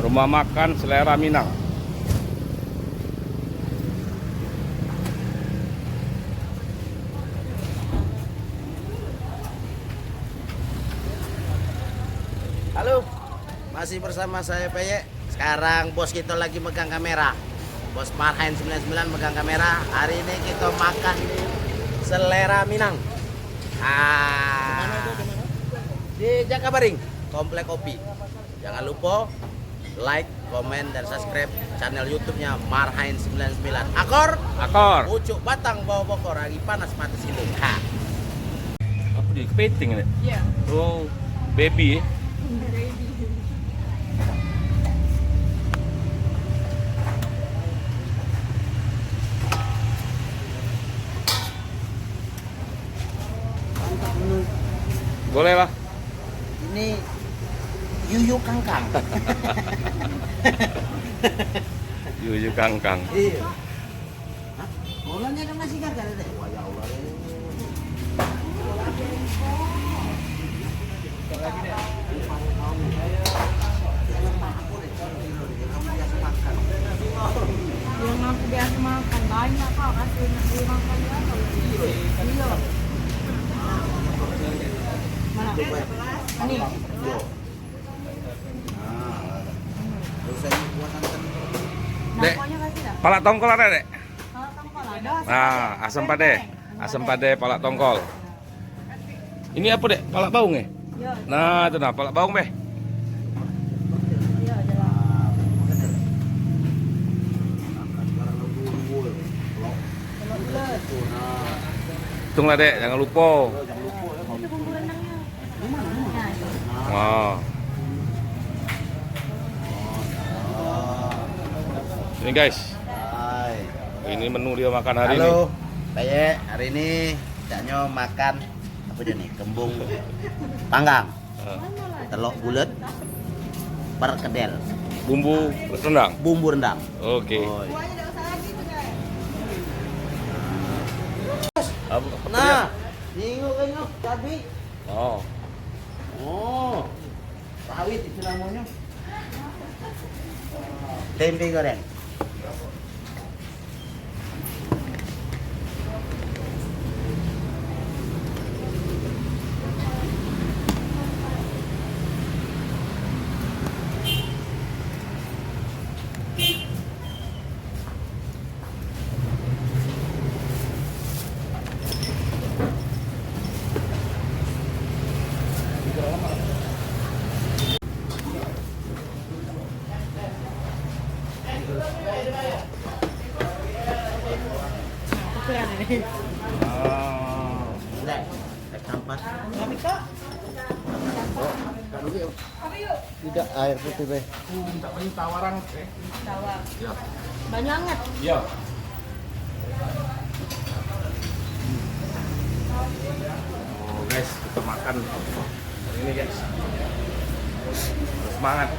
Rumah makan Selera Minang. Halo, masih bersama saya Peye. Sekarang bos kita lagi megang kamera. Bos Marhain 99 megang kamera. Hari ini kita makan di Selera Minang. Di Jakabaring, Komplek Kopi. Jangan lupa like, komen, dan subscribe channel YouTube-nya Marhain 99. Akor, pucuk batang bawa bokor, lagi panas mati sini. Apa dia? Kepiting ini? Iya. Oh, baby. Boleh lah. Ini yuyu kangkang. Yuyu kangkang. Iya. Hah? Mulanya kan masih gagal deh. Wah ya Allah. Yang aku biasa makan banyak kok kasih nasi makan ya kalau iya. Mana? Ini. Dek, Pokoknya kasih dah. palak tongkol ada, Dek? Kalau tongkol ada. Nah, asam pade. Asam pade palak tongkol. Ini apa, Dek? Palak baung ya? Iya. Nah, itu nah, palak baung, Beh. Iya, jelas. Hitunglah, Dek, jangan lupa. Itu bumbu rendangnya. Nah, Wah. Ini guys, ini menu dia makan hari ini. Halo, Peye. Hari ini jaknya makan apa dia nih? Kembung panggang, telur bulat, perkedel, Bumbu rendang. bumbu rendang. Oke. Oh, Apa dia? nah, nengok cabai. Oh. Oh, sawit itu namanya. Tempe goreng. ukuran ini. Ah. Udah, kampas. Tapi kok Tidak air putih, Be. Minta tawaran, tawar. Ya. Banyak. Iya. Oh, guys, kita makan hari ini, guys. Semangat.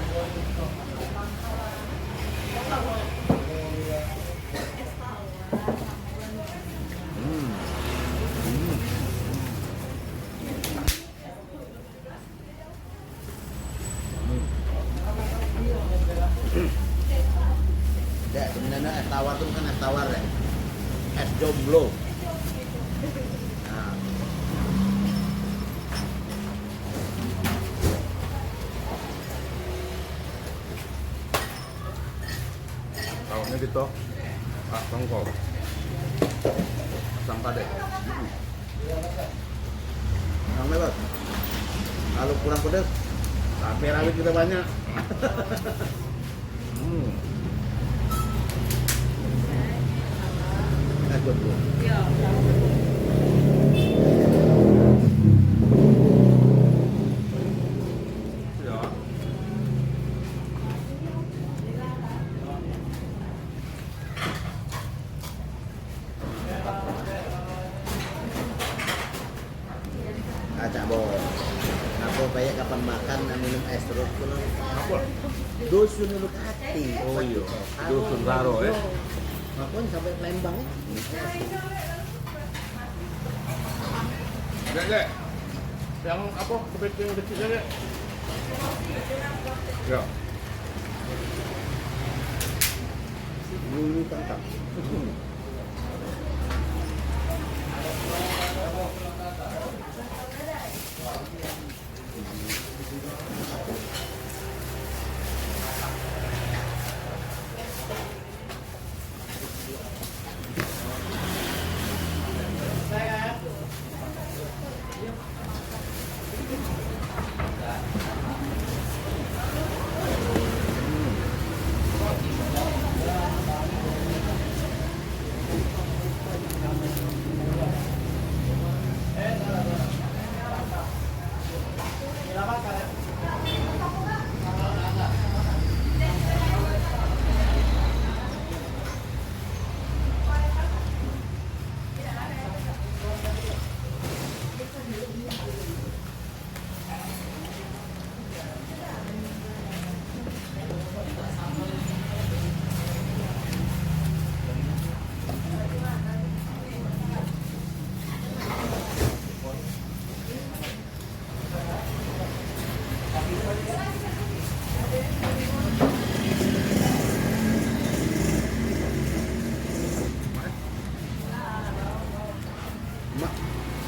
Dek, sebenarnya es tawar itu bukan es tawar, Dek. Es jomblo. Nah. Tahunya gitu, Pak tongkol. Asam pade. Yang lewat. Kalau kurang pedas, cabai rawit kita banyak. Es jomblo. Iya. Ya. Acak bo. Aku banyak kapan makan minum es terus kulo. Apa? Dusun dulu hati. Oh iya, dusun Raro ya. Maupun sampai Palembang ya. Dek, Dek. Yang apa? Kepiting kecilnya, Dek? Ya. kentang.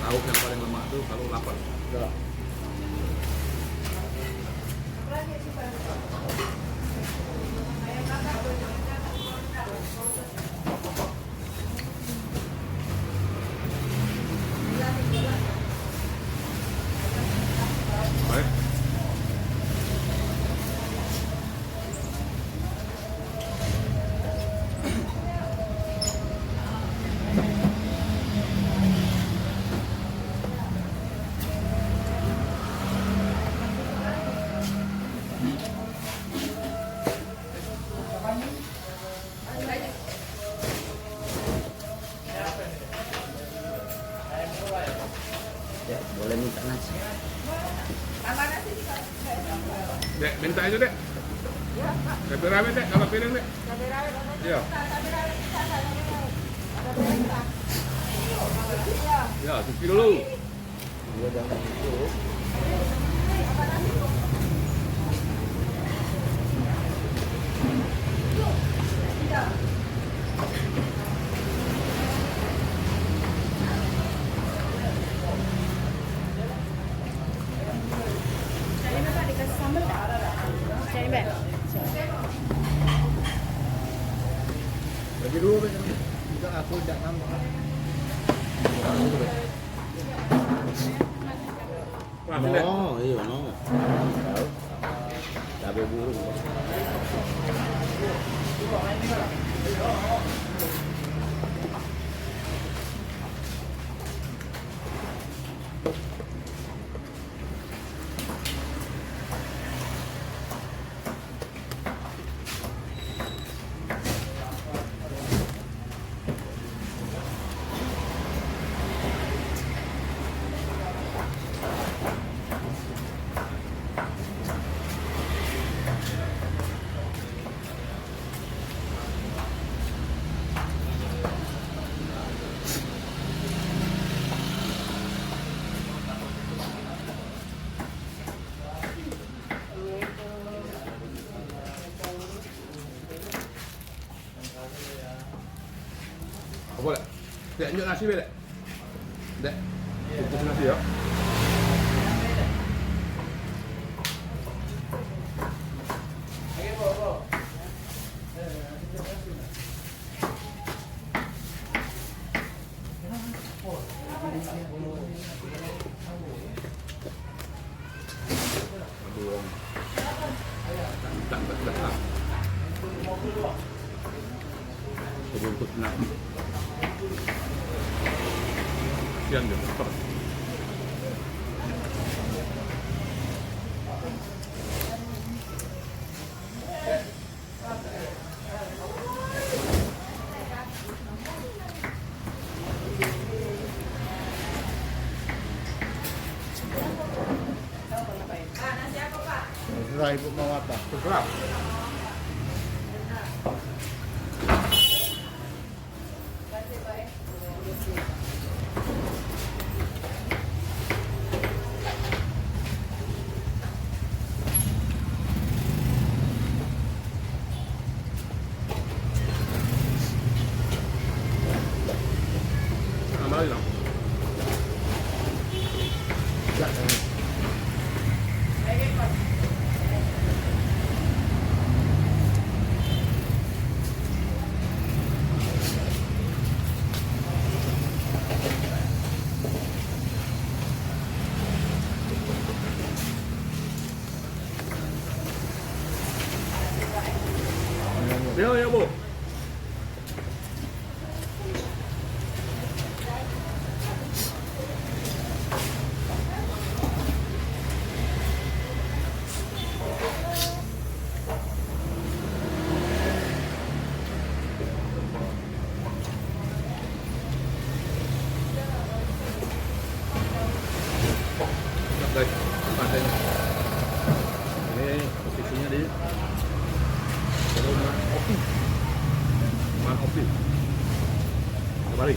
Lauk yang paling lemak tuh kalau lapar. Enggak. Baik. Ya, boleh minta nasi. Dek, minta aja, Dek. Cabai rawit, Dek, kalau piring, Dek. Iya. Ya, cuci dulu. Dia jangan itu. Bagi dulu kan. Juga aku tidak nambah. Wah, Dek. Oh, iya, no. Tahu. Cabai burung. Apa, Dek? Dek, nyuk nasi, Dek. Dek, bungkus nasi ya. Aduh, tak. Bungkus nasi. Sian dia, lapar. Terserah ibu mau apa. Terserah. Yo ya Bu. Guys, pantainya. Ini posisinya di rumah kopi. Rumah kopi. Kembali.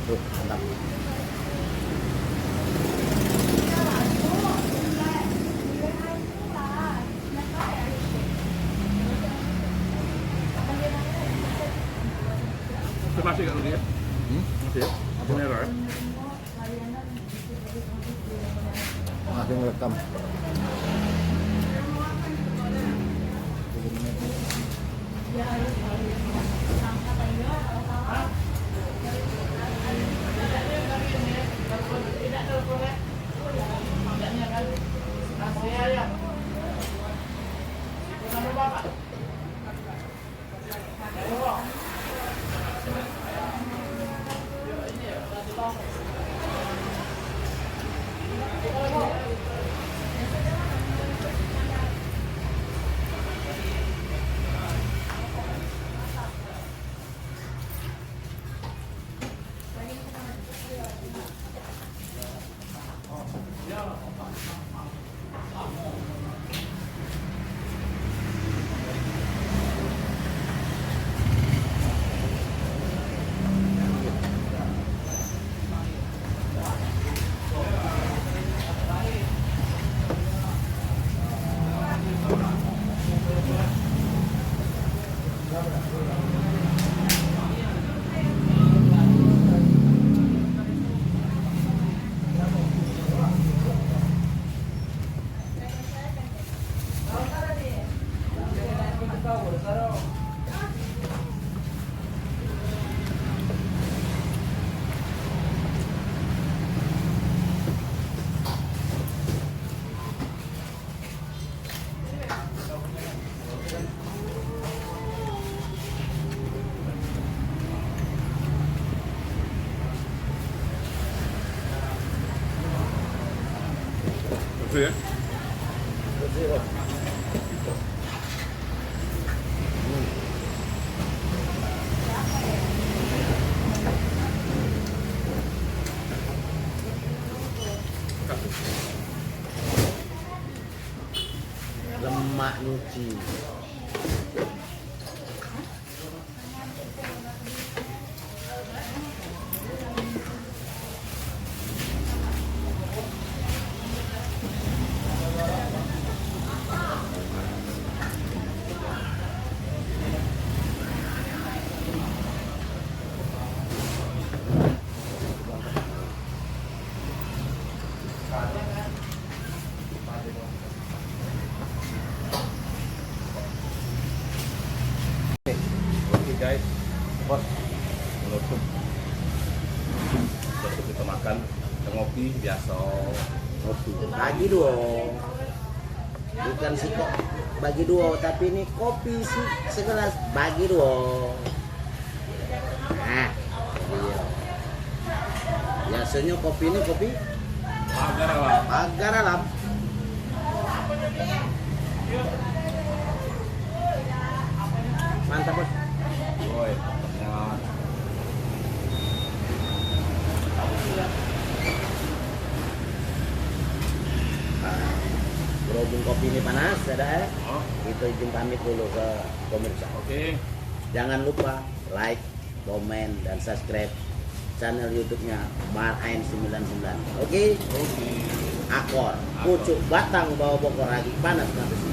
Tuh, mantap. Masih kan dia? Masih ya? Apa merah ya? Masih ngerekam. Betul ya? Lemak nyuci. makan ngopi biasa. Kopi. Bagi dua. Bukan sih kok bagi dua, tapi ini kopi sih segelas bagi dua. Nah, iya. Biasanya kopi ini kopi Pagar Alam. Mantap bos. Woi, Berhubung kopi ini panas, ada Kita izin pamit dulu ke pemirsa. Oke. Jangan lupa like, komen, dan subscribe channel YouTube-nya Marhain 99. Oke? Akor, pucuk batang bawa bokor lagi panas nanti.